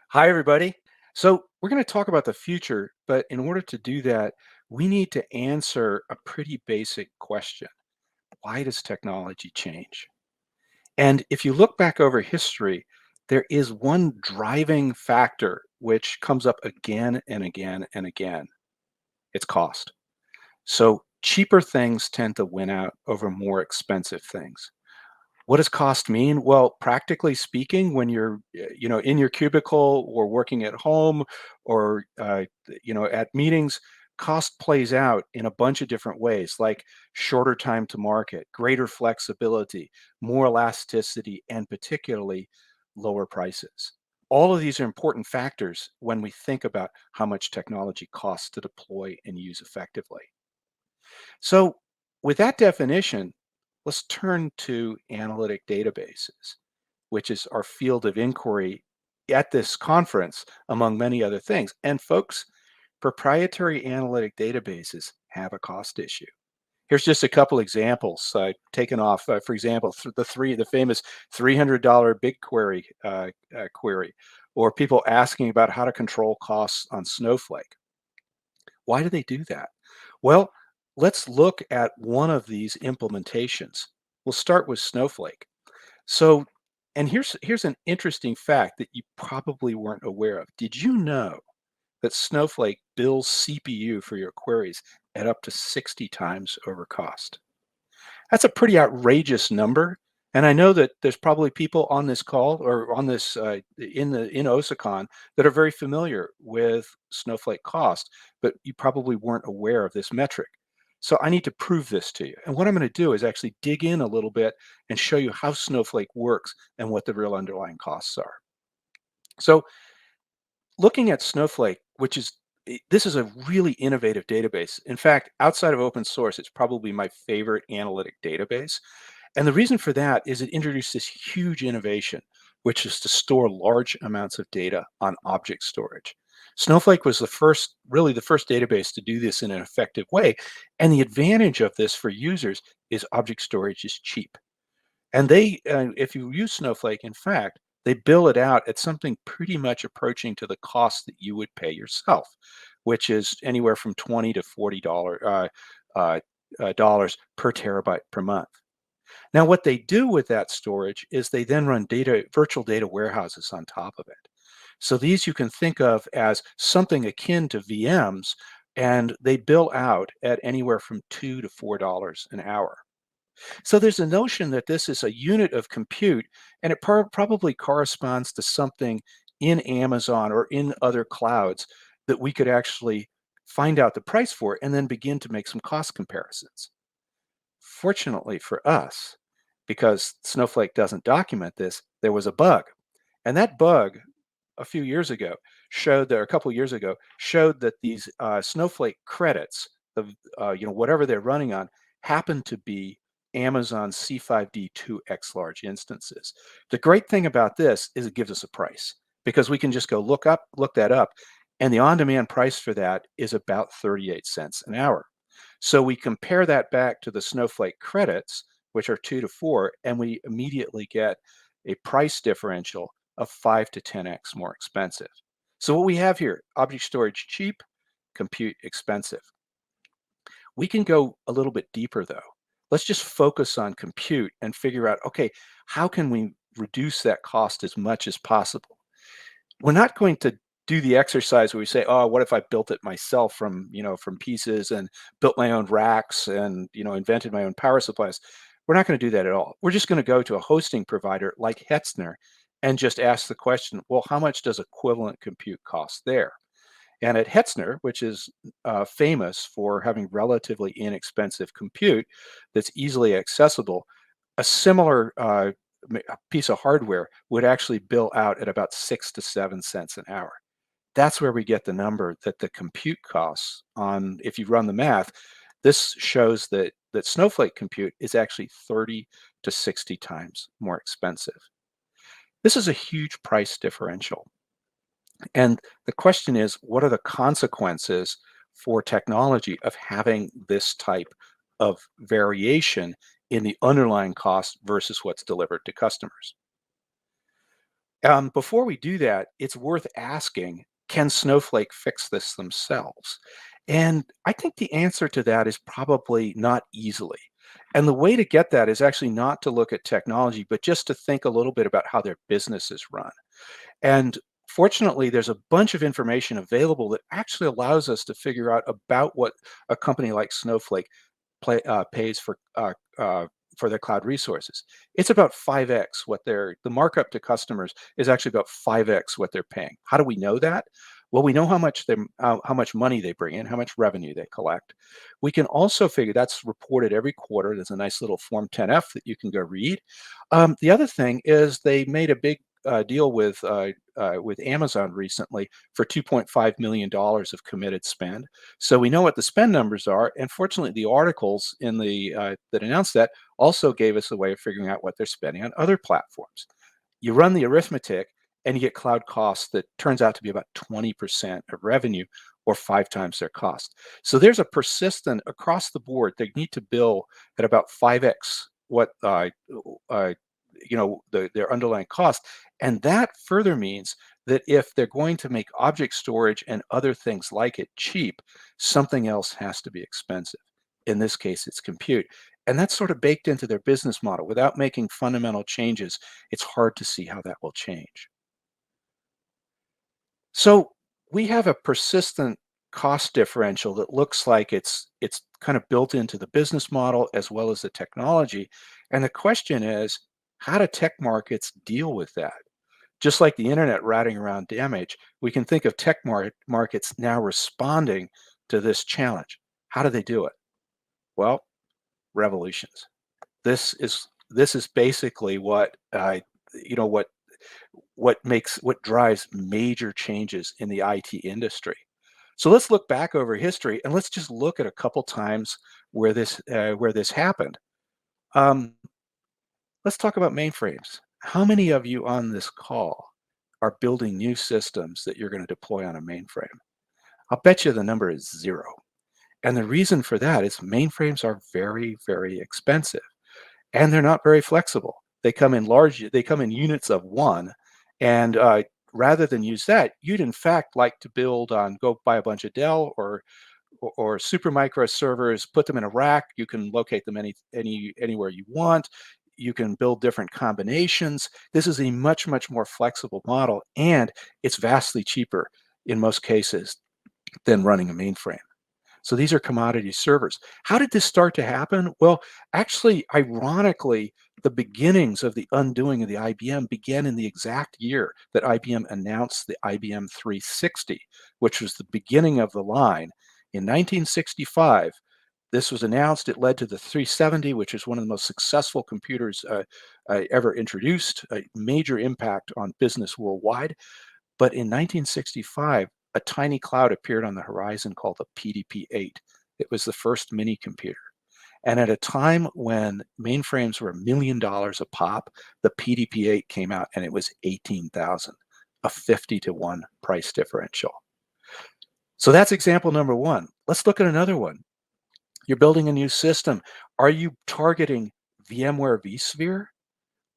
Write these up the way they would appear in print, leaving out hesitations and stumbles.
Hi, everybody. So, we're going to talk about the future, but in order to do that, we need to answer a pretty basic question. Why does technology change? And if you look back over history, there is one driving factor which comes up again and again and again. It's cost. So, cheaper things tend to win out over more expensive things. What does cost mean? Well, practically speaking, when you're, in your cubicle or working at home or, at meetings, cost plays out in a bunch of different ways, like shorter time to market, greater flexibility, more elasticity, and particularly lower prices. All of these are important factors when we think about how much technology costs to deploy and use effectively. So, with that definition, let's turn to analytic databases, which is our field of inquiry at this conference, among many other things. And folks, proprietary analytic databases have a cost issue. Here's just a couple examples taken off, for example, the famous $300 BigQuery query, or people asking about how to control costs on Snowflake. Why do they do that? Well, let's look at one of these implementations. We'll start with Snowflake. So, and here's an interesting fact that you probably weren't aware of. Did you know that Snowflake bills CPU for your queries at up to 60 times over cost? That's a pretty outrageous number. And I know that there's probably people on this call or on this in OSACON that are very familiar with Snowflake cost, but you probably weren't aware of this metric. So I need to prove this to you. And what I'm going to do is actually dig in a little bit and show you how Snowflake works and what the real underlying costs are. So looking at Snowflake, this is a really innovative database. In fact, outside of open source, it's probably my favorite analytic database. And the reason for that is it introduced this huge innovation, which is to store large amounts of data on object storage. Snowflake was really the first database to do this in an effective way. And the advantage of this for users is object storage is cheap. And if you use Snowflake, in fact, they bill it out at something pretty much approaching to the cost that you would pay yourself, which is anywhere from $20 to $40 per terabyte per month. Now, what they do with that storage is they then run virtual data warehouses on top of it. So these you can think of as something akin to VMs, and they bill out at anywhere from $2 to $4 an hour. So there's a notion that this is a unit of compute, and it probably corresponds to something in Amazon or in other clouds that we could actually find out the price for and then begin to make some cost comparisons. Fortunately for us, because Snowflake doesn't document this, there was a bug. And that bug a couple years ago, showed that these Snowflake credits of whatever they're running on happen to be Amazon C5D 2X large instances. The great thing about this is it gives us a price because we can just go look that up, and the on-demand price for that is about 38 cents an hour. So we compare that back to the Snowflake credits, which are 2 to 4, and we immediately get a price differential of 5 to 10x more expensive. So what we have here, object storage cheap, compute expensive. We can go a little bit deeper though. Let's just focus on compute and figure out, okay, how can we reduce that cost as much as possible? We're not going to do the exercise where we say, oh, what if I built it myself from pieces and built my own racks and, invented my own power supplies. We're not going to do that at all. We're just going to go to a hosting provider like Hetzner and just ask the question, well, how much does equivalent compute cost there? And at Hetzner, which is famous for having relatively inexpensive compute that's easily accessible, a similar piece of hardware would actually bill out at about 6 to 7 cents an hour. That's where we get the number that the compute costs on, if you run the math, this shows that Snowflake compute is actually 30 to 60 times more expensive. This is a huge price differential. And the question is, what are the consequences for technology of having this type of variation in the underlying cost versus what's delivered to customers? Before we do that, it's worth asking, can Snowflake fix this themselves? And I think the answer to that is probably not easily. And the way to get that is actually not to look at technology, but just to think a little bit about how their business is run. And fortunately, there's a bunch of information available that actually allows us to figure out about what a company like Snowflake pays for their cloud resources. It's about 5x what the markup to customers is actually about 5x what they're paying. How do we know that? Well, we know how much money they bring in, how much revenue they collect. We can also figure that's reported every quarter. There's a nice little Form 10F that you can go read. The other thing is they made a big deal with Amazon recently for $2.5 million of committed spend. So we know what the spend numbers are, and fortunately, the articles in the that announced that also gave us a way of figuring out what they're spending on other platforms. You run the arithmetic, and you get cloud costs that turns out to be about 20% of revenue, or 5 times their cost. So there's a persistent across the board. They need to bill at about 5x what uh, their underlying cost, and that further means that if they're going to make object storage and other things like it cheap, something else has to be expensive. In this case, it's compute. And that's sort of baked into their business model. Without making fundamental changes, it's hard to see how that will change. So we have a persistent cost differential that looks like it's kind of built into the business model as well as the technology. And the question is, how do tech markets deal with that? Just like the internet routing around damage, we can think of markets now responding to this challenge. How do they do it? Well, revolutions. This is basically you know what what drives major changes in the IT industry. So let's look back over history and let's just look at a couple times where this happened. Um, let's talk about mainframes. How many of you on this call are building new systems that you're going to deploy on a mainframe? I'll bet you the number is zero. And the reason for that is mainframes are very, very expensive and they're not very flexible. They come in units of one. And rather than use that, you'd in fact like to go buy a bunch of Dell or Supermicro servers, put them in a rack. You can locate them anywhere you want. You can build different combinations. This is a much, much more flexible model, and it's vastly cheaper in most cases than running a mainframe. So these are commodity servers. How did this start to happen? Well, actually, ironically, the beginnings of the undoing of the IBM began in the exact year that IBM announced the IBM 360, which was the beginning of the line. In 1965, this was announced. It led to the 370, which is one of the most successful computers ever introduced, a major impact on business worldwide. But in 1965, a tiny cloud appeared on the horizon called the PDP-8. It was the first mini computer. And at a time when mainframes were $1 million a pop, the PDP-8 came out and it was 18,000, a 50 to 1 price differential. So that's example number one. Let's look at another one. You're building a new system. Are you targeting VMware vSphere?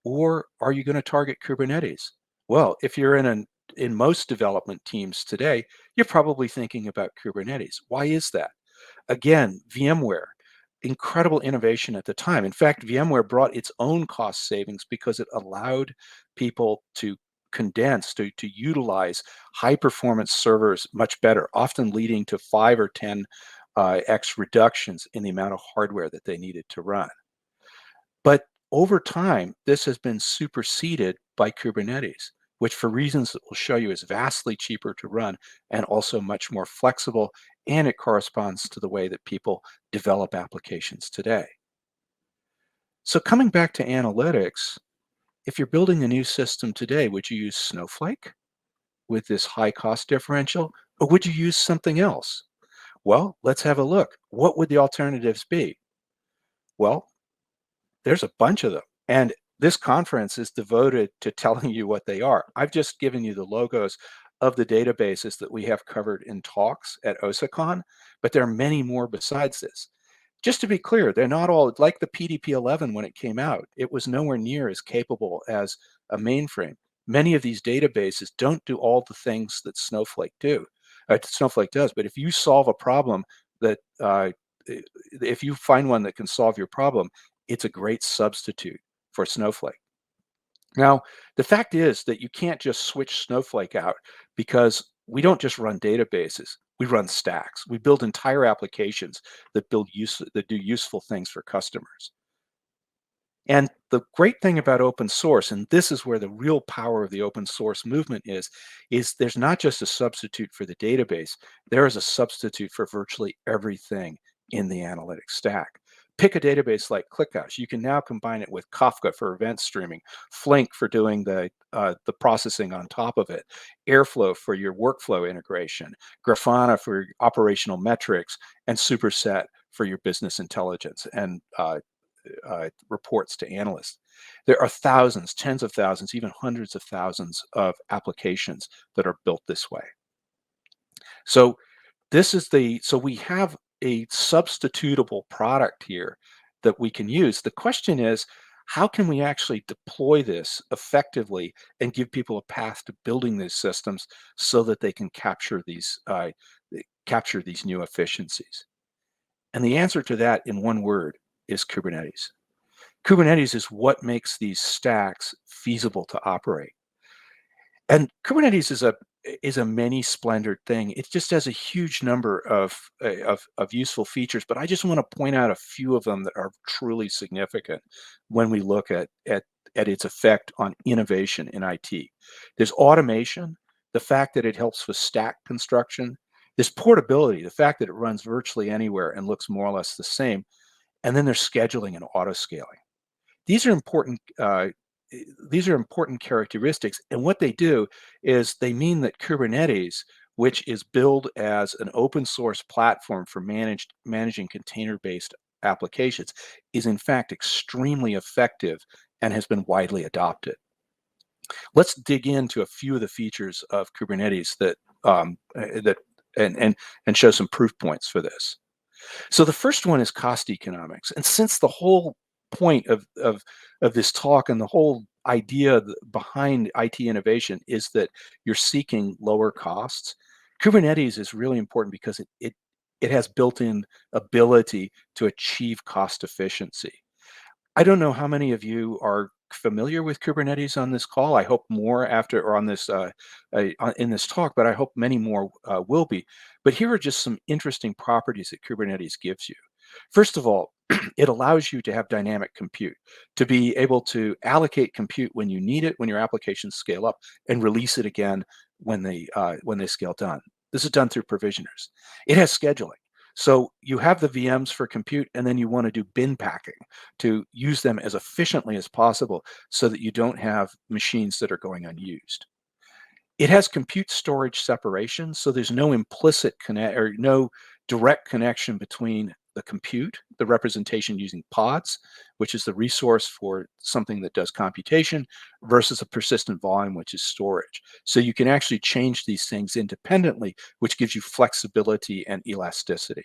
Or are you going to target Kubernetes? Well, if you're in most development teams today, you're probably thinking about Kubernetes. Why is that? Again, VMware, incredible innovation at the time. In fact, VMware brought its own cost savings because it allowed people to to utilize high performance servers much better, often leading to 5 or 10 x reductions in the amount of hardware that they needed to run. But over time, this has been superseded by Kubernetes, which for reasons that we'll show you is vastly cheaper to run and also much more flexible, and it corresponds to the way that people develop applications today. So coming back to analytics, if you're building a new system today, would you use Snowflake with this high cost differential, or would you use something else? Well, let's have a look. What would the alternatives be? Well, there's a bunch of them. And this conference is devoted to telling you what they are. I've just given you the logos of the databases that we have covered in talks at OSACon, but there are many more besides this. Just to be clear, they're not all like the PDP-11 when it came out. It was nowhere near as capable as a mainframe. many of these databases don't do all the things that Snowflake does. But if you solve a problem that if you find one that can solve your problem, it's a great substitute for Snowflake. Now, the fact is that you can't just switch Snowflake out, because we don't just run databases. We run stacks. We build entire applications that do useful things for customers. And the great thing about open source, and this is where the real power of the open source movement is there's not just a substitute for the database, there is a substitute for virtually everything in the analytics stack. Pick a database like ClickHouse. You can now combine it with Kafka for event streaming, Flink for doing the processing on top of it, Airflow for your workflow integration, Grafana for your operational metrics, and Superset for your business intelligence and reports to analysts. There are thousands, tens of thousands, even hundreds of thousands of applications that are built this way. So so we have a substitutable product here that we can use. The question is, how can we actually deploy this effectively and give people a path to building these systems so that they can capture these new efficiencies? And the answer to that, in one word, is Kubernetes. Kubernetes is what makes these stacks feasible to operate. And Kubernetes is a many splendored thing. It just has a huge number of useful features, but I just want to point out a few of them that are truly significant when we look at its effect on innovation in IT. There's automation, the fact that it helps with stack construction. There's portability, the fact that it runs virtually anywhere and looks more or less the same. And then there's scheduling and auto scaling. These are important. These are important characteristics, and what they do is they mean that Kubernetes, which is billed as an open source platform for managing container-based applications, is in fact extremely effective and has been widely adopted. Let's dig into a few of the features of Kubernetes and show some proof points for this. So the first one is cost economics. And since the whole point of this talk and the whole idea behind IT innovation is that you're seeking lower costs, Kubernetes is really important because it has built-in ability to achieve cost efficiency. I don't know how many of you are familiar with Kubernetes on this call. I hope more after or on this in this talk, but I hope many more will be. But here are just some interesting properties that Kubernetes gives you. First of all, it allows you to have dynamic compute, to be able to allocate compute when you need it, when your applications scale up, and release it again when they scale down. This is done through provisioners. It has scheduling. So you have the VMs for compute, and then you want to do bin packing to use them as efficiently as possible so that you don't have machines that are going unused. It has compute storage separation, so there's no implicit connect or no direct connection between the compute, the representation using pods, which is the resource for something that does computation, versus a persistent volume, which is storage. So you can actually change these things independently, which gives you flexibility and elasticity.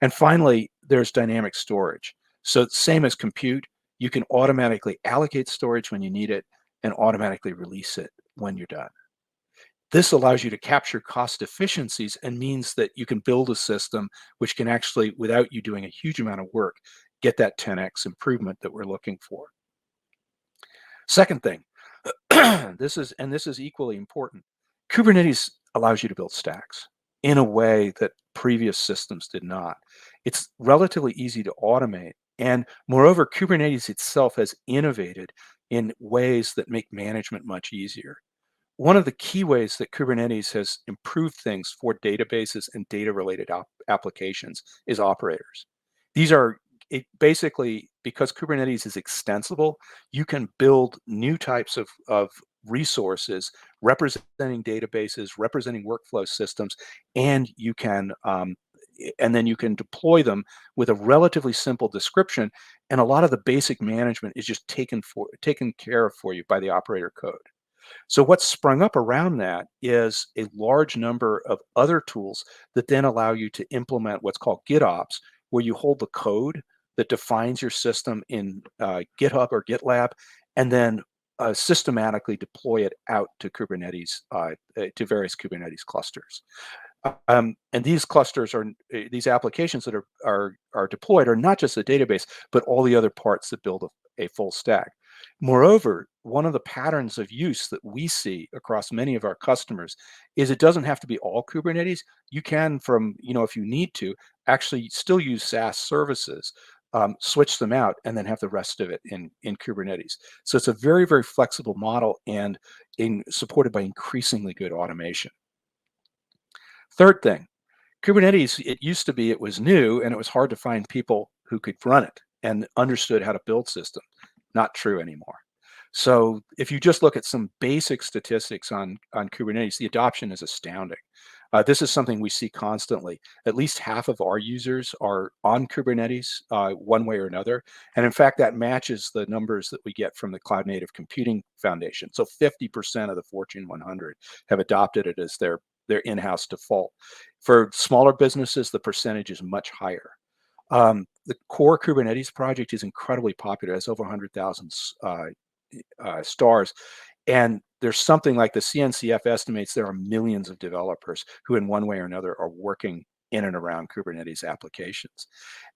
And finally, there's dynamic storage. So same as compute, you can automatically allocate storage when you need it and automatically release it when you're done. This allows you to capture cost efficiencies and means that you can build a system which can actually, without you doing a huge amount of work, get that 10x improvement that we're looking for. Second thing, this is equally important. Kubernetes allows you to build stacks in a way that previous systems did not. It's relatively easy to automate, and moreover, Kubernetes itself has innovated in ways that make management much easier. One of the key ways that Kubernetes has improved things for databases and data-related applications is operators. These are basically, because Kubernetes is extensible, you can build new types of resources representing databases, representing workflow systems, and then you can deploy them with a relatively simple description, and a lot of the basic management is just taken care of for you by the operator code. So what's sprung up around that is a large number of other tools that then allow you to implement what's called GitOps, where you hold the code that defines your system in GitHub or GitLab, and then systematically deploy it out to Kubernetes, to various Kubernetes clusters. And these clusters are these applications that are deployed are not just the database, but all the other parts that build a full stack. Moreover, one of the patterns of use that we see across many of our customers is it doesn't have to be all Kubernetes. You can, from if you need to, actually still use SaaS services, switch them out, and then have the rest of it in Kubernetes. So it's a very, very flexible model and supported by increasingly good automation. Third thing, Kubernetes, it used to be it was new and it was hard to find people who could run it and understood how to build systems. Not true anymore. So if you just look at some basic statistics on Kubernetes, the adoption is astounding. This is something we see constantly. At least half of our users are on Kubernetes one way or another. And in fact, that matches the numbers that we get from the Cloud Native Computing Foundation. So 50% of the Fortune 100 have adopted it as their in-house default. For smaller businesses, the percentage is much higher. The core Kubernetes project is incredibly popular. It has over 100,000 stars. And there's something like the CNCF estimates there are millions of developers who in one way or another are working in and around Kubernetes applications.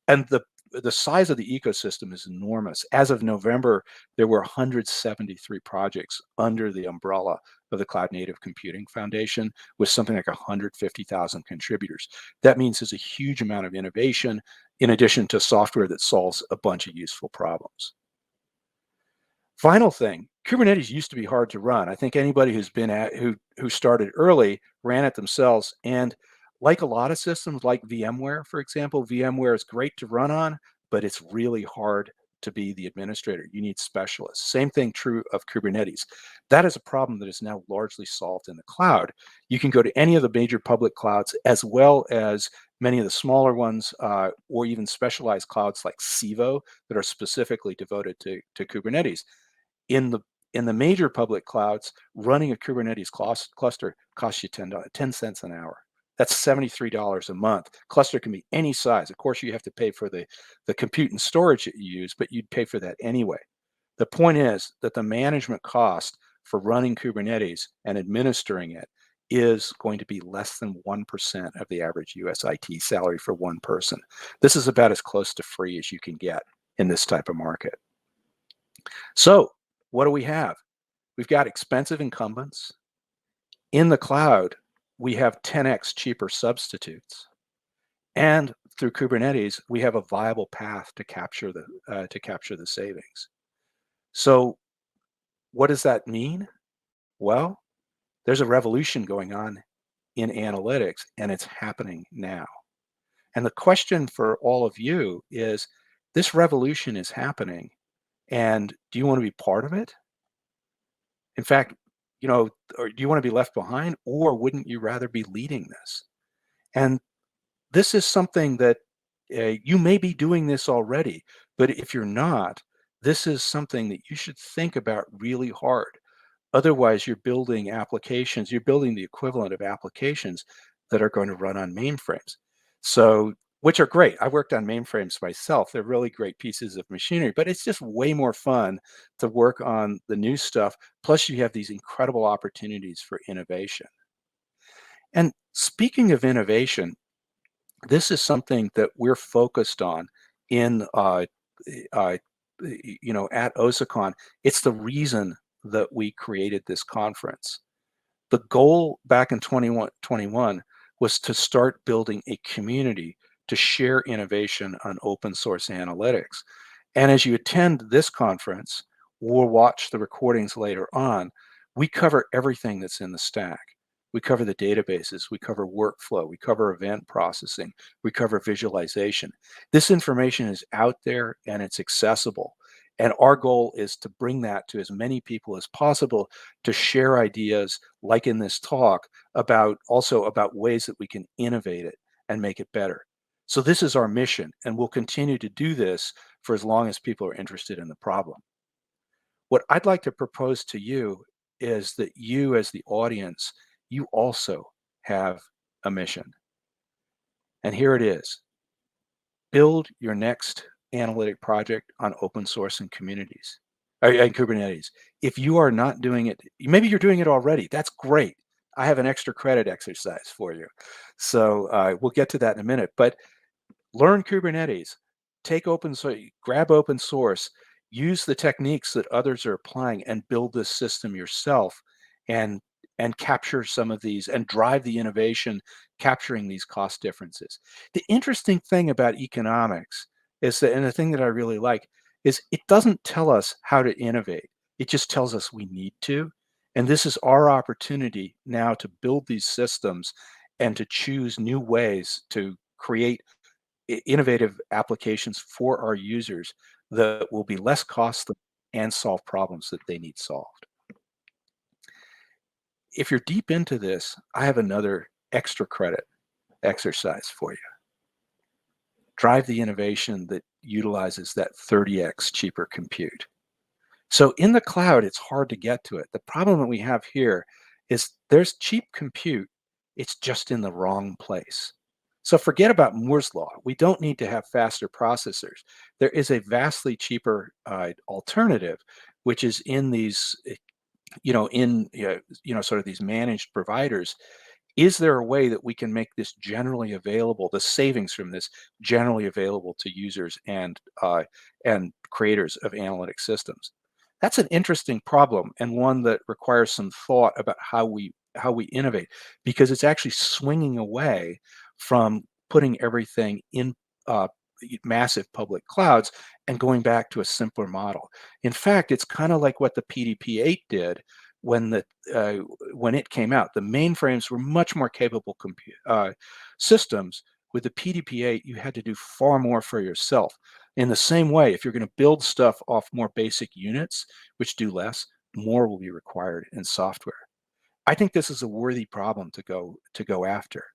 And the size of the ecosystem is enormous. As of November, there were 173 projects under the umbrella of the Cloud Native Computing Foundation with something like 150,000 contributors. That means there's a huge amount of innovation in addition to software that solves a bunch of useful problems. Final thing, Kubernetes used to be hard to run. I think anybody who's been at who started early ran it themselves. And like a lot of systems, like VMware, for example, VMware is great to run on, but it's really hard to be the administrator. You need specialists. Same thing true of Kubernetes. That is a problem that is now largely solved in the cloud. You can go to any of the major public clouds as well as many of the smaller ones, or even specialized clouds like Civo that are specifically devoted to Kubernetes. In the major public clouds, running a Kubernetes cluster costs you $10 cents an hour. That's $73 a month. Cluster can be any size. Of course, you have to pay for the compute and storage that you use, but you'd pay for that anyway. The point is that the management cost for running Kubernetes and administering it is going to be less than 1% of the average US IT salary for one person. This is about as close to free as you can get in this type of market. So what do we have? We've got expensive incumbents. In the cloud, we have 10x cheaper substitutes. And through Kubernetes, we have a viable path to capture the savings. So what does that mean? Well, there's a revolution going on in analytics, and it's happening now. And the question for all of you is, this revolution is happening, and do you want to be part of it? In fact, or do you want to be left behind, or wouldn't you rather be leading this? And this is something that you may be doing this already, but if you're not, this is something that you should think about really hard. Otherwise, you're building applications, you're building the equivalent of applications that are going to run on mainframes. So, which are great. I worked on mainframes myself. They're really great pieces of machinery, but it's just way more fun to work on the new stuff. Plus, you have these incredible opportunities for innovation. And speaking of innovation, this is something that we're focused on in uh, at OSACON. It's the reason that we created this conference. The goal back in 2021 was to start building a community to share innovation on open source analytics. And as you attend this conference or watch the recordings later on, we cover everything that's in the stack. We cover the databases, we cover workflow, we cover event processing, we cover visualization. This information is out there and it's accessible. And our goal is to bring that to as many people as possible to share ideas like in this talk about ways that we can innovate it and make it better. So this is our mission, and we'll continue to do this for as long as people are interested in the problem. What I'd like to propose to you is that you as the audience, you also have a mission. And here it is. Build your next analytic project on open source and communities. and Kubernetes. If you are not doing it, maybe you're doing it already. That's great. I have an extra credit exercise for you. So we'll get to that in a minute. But learn Kubernetes, take open source, grab open source, use the techniques that others are applying, and build this system yourself, and capture some of these and drive the innovation, capturing these cost differences. The interesting thing about economics is that, and the thing that I really like, is it doesn't tell us how to innovate. It just tells us we need to. And this is our opportunity now to build these systems and to choose new ways to create innovative applications for our users that will be less costly and solve problems that they need solved. If you're deep into this, I have another extra credit exercise for you. Drive the innovation that utilizes that 30x cheaper compute. So in the cloud, it's hard to get to it. The problem that we have here is there's cheap compute, it's just in the wrong place. So forget about Moore's law. We don't need to have faster processors. There is a vastly cheaper alternative, which is in these, sort of these managed providers. Is there a way that we can make this generally available, the savings from this generally available to users and creators of analytic systems? That's an interesting problem, and one that requires some thought about how we innovate, because it's actually swinging away from putting everything in uh, massive public clouds and going back to a simpler model. In fact, it's kind of like what the PDP-8 did when the uh, when it came out. The mainframes were much more capable systems. With the PDP-8, you had to do far more for yourself. In the same way, if you're going to build stuff off more basic units, which do less, more will be required in software. I think this is a worthy problem to go after.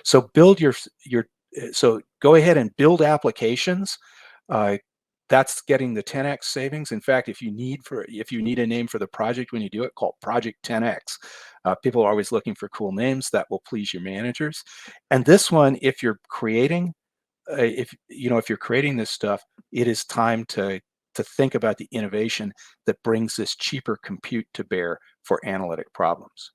So build so go ahead and build applications. Uh, that's getting the 10x savings. In fact, if you need a name for the project when you do it, call it Project 10x. People are always looking for cool names that will please your managers. And this one, if you're creating, if you're creating this stuff, it is time to think about the innovation that brings this cheaper compute to bear for analytic problems.